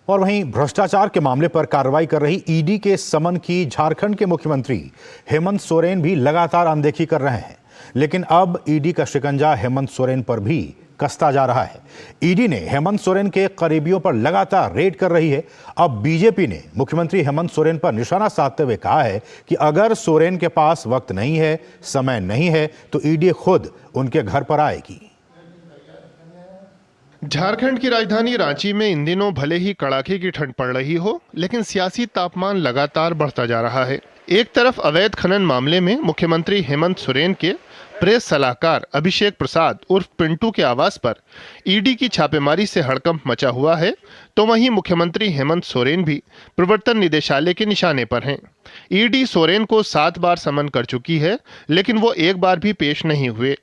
और वहीं भ्रष्टाचार के मामले पर कार्रवाई कर रही ईडी के समन की झारखंड के मुख्यमंत्री हेमंत सोरेन भी लगातार अनदेखी कर रहे हैं। लेकिन अब ईडी का शिकंजा हेमंत सोरेन पर भी कसता जा रहा है। ईडी ने हेमंत सोरेन के करीबियों पर लगातार रेड कर रही है। अब बीजेपी ने मुख्यमंत्री हेमंत सोरेन पर निशाना साधते हुए कहा है कि अगर सोरेन के पास वक्त नहीं है, समय नहीं है, तो ईडी खुद उनके घर पर आएगी। झारखंड की राजधानी रांची में इन दिनों भले ही कड़ाके की ठंड पड़ रही हो, लेकिन सियासी तापमान लगातार बढ़ता जा रहा है। एक तरफ अवैध खनन मामले में मुख्यमंत्री हेमंत सोरेन के प्रेस सलाहकार अभिषेक प्रसाद उर्फ पिंटू के आवास पर ईडी की छापेमारी से हड़कंप मचा हुआ है, तो वहीं मुख्यमंत्री हेमंत सोरेन भी प्रवर्तन निदेशालय के निशाने पर हैं। ईडी सोरेन को 7 बार समन कर चुकी है, लेकिन वो एक बार भी पेश नहीं हुए।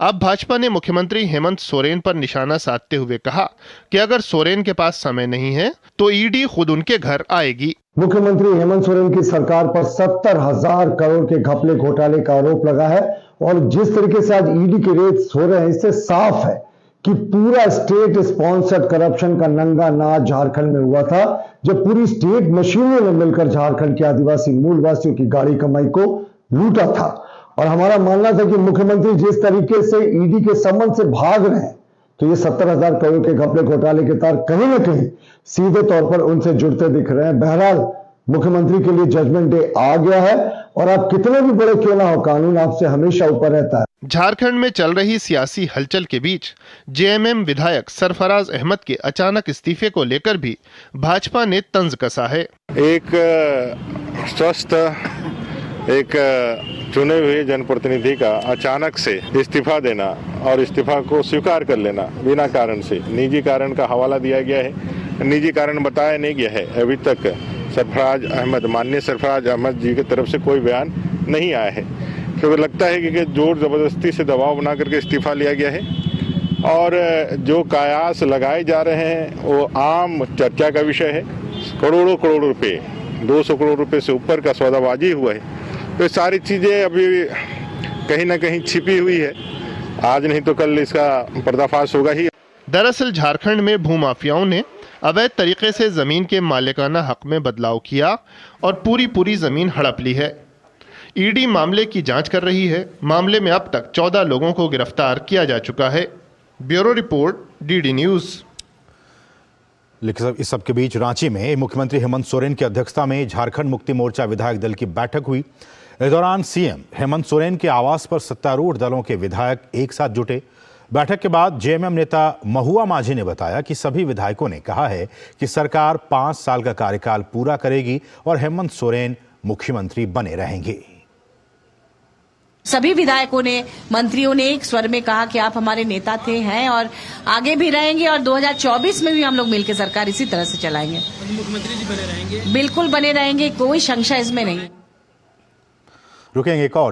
अब भाजपा ने मुख्यमंत्री हेमंत सोरेन पर निशाना साधते हुए कहा कि अगर सोरेन के पास समय नहीं है तो ईडी खुद उनके घर आएगी। मुख्यमंत्री हेमंत सोरेन की सरकार पर 70,000 करोड़ के घपले घोटाले का आरोप लगा है और जिस तरीके से आज ईडी के रेड्स हो रहे हैं, इससे साफ है कि पूरा स्टेट स्पॉन्सर्ड करप्शन का नंगा नाच झारखंड में हुआ था, जब पूरी स्टेट मशीनों ने मिलकर झारखंड के आदिवासी मूलवासियों की गाड़ी कमाई को लूटा था। और हमारा मानना था कि मुख्यमंत्री जिस तरीके से ईडी के समन से भाग रहे हैं, तो ये 70,000 करोड़ के घपले घोटाले के तार कहीं ना कहीं सीधे तौर पर उनसे जुड़ते दिख रहे हैं। बहरहाल मुख्यमंत्री के लिए जजमेंट डे आ गया है और आप कितने भी बड़े क्यों ना हो, कानून आपसे हमेशा ऊपर रहता है। झारखंड में चल रही सियासी हलचल के बीच जेएमएम विधायक सरफराज अहमद के अचानक इस्तीफे को लेकर भी भाजपा ने तंज कसा है। एक स्वस्थ चुने हुए जनप्रतिनिधि का अचानक से इस्तीफा देना और इस्तीफा को स्वीकार कर लेना बिना कारण से, निजी कारण का हवाला दिया गया है, निजी कारण बताया नहीं गया है। अभी तक माननीय सरफराज अहमद जी की तरफ से कोई बयान नहीं आया है, क्योंकि लगता है कि जोर जबरदस्ती से दबाव बना करके इस्तीफा लिया गया है और जो कयास लगाए जा रहे हैं वो आम चर्चा का विषय है। करोड़ों रुपए, 200 करोड़ रुपए से ऊपर का सौदाबाजी हुआ है, तो सारी चीजें अभी कहीं ना कहीं छिपी हुई है। आज नहीं तो कल इसका पर्दाफाश होगा ही। दरअसल झारखंड में भूमाफियाओं ने अवैध तरीके से जमीन के मालिकाना हक में बदलाव किया और पूरी जमीन हड़प ली है। ईडी मामले की जांच कर रही है। मामले में अब तक 14 लोगों को गिरफ्तार किया जा चुका है। Bureau report, DD news. लेकिन इस सबके बीच रांची में मुख्यमंत्री हेमंत सोरेन की अध्यक्षता में झारखंड मुक्ति मोर्चा विधायक दल की बैठक हुई। इस दौरान सीएम हेमंत सोरेन के आवास पर सत्तारूढ़ दलों के विधायक एक साथ जुटे। बैठक के बाद जेएमएम नेता महुआ माझी ने बताया कि सभी विधायकों ने कहा है कि सरकार 5 साल का कार्यकाल पूरा करेगी और हेमंत सोरेन मुख्यमंत्री बने रहेंगे। सभी विधायकों ने, मंत्रियों ने एक स्वर में कहा कि आप हमारे नेता थे, हैं और आगे भी रहेंगे और 2024 में भी हम लोग मिलकर सरकार इसी तरह से चलाएंगे। मुख्यमंत्री जी बने रहेंगे? बिल्कुल बने रहेंगे, कोई संशय इसमें नहीं। रुकेंगे एक और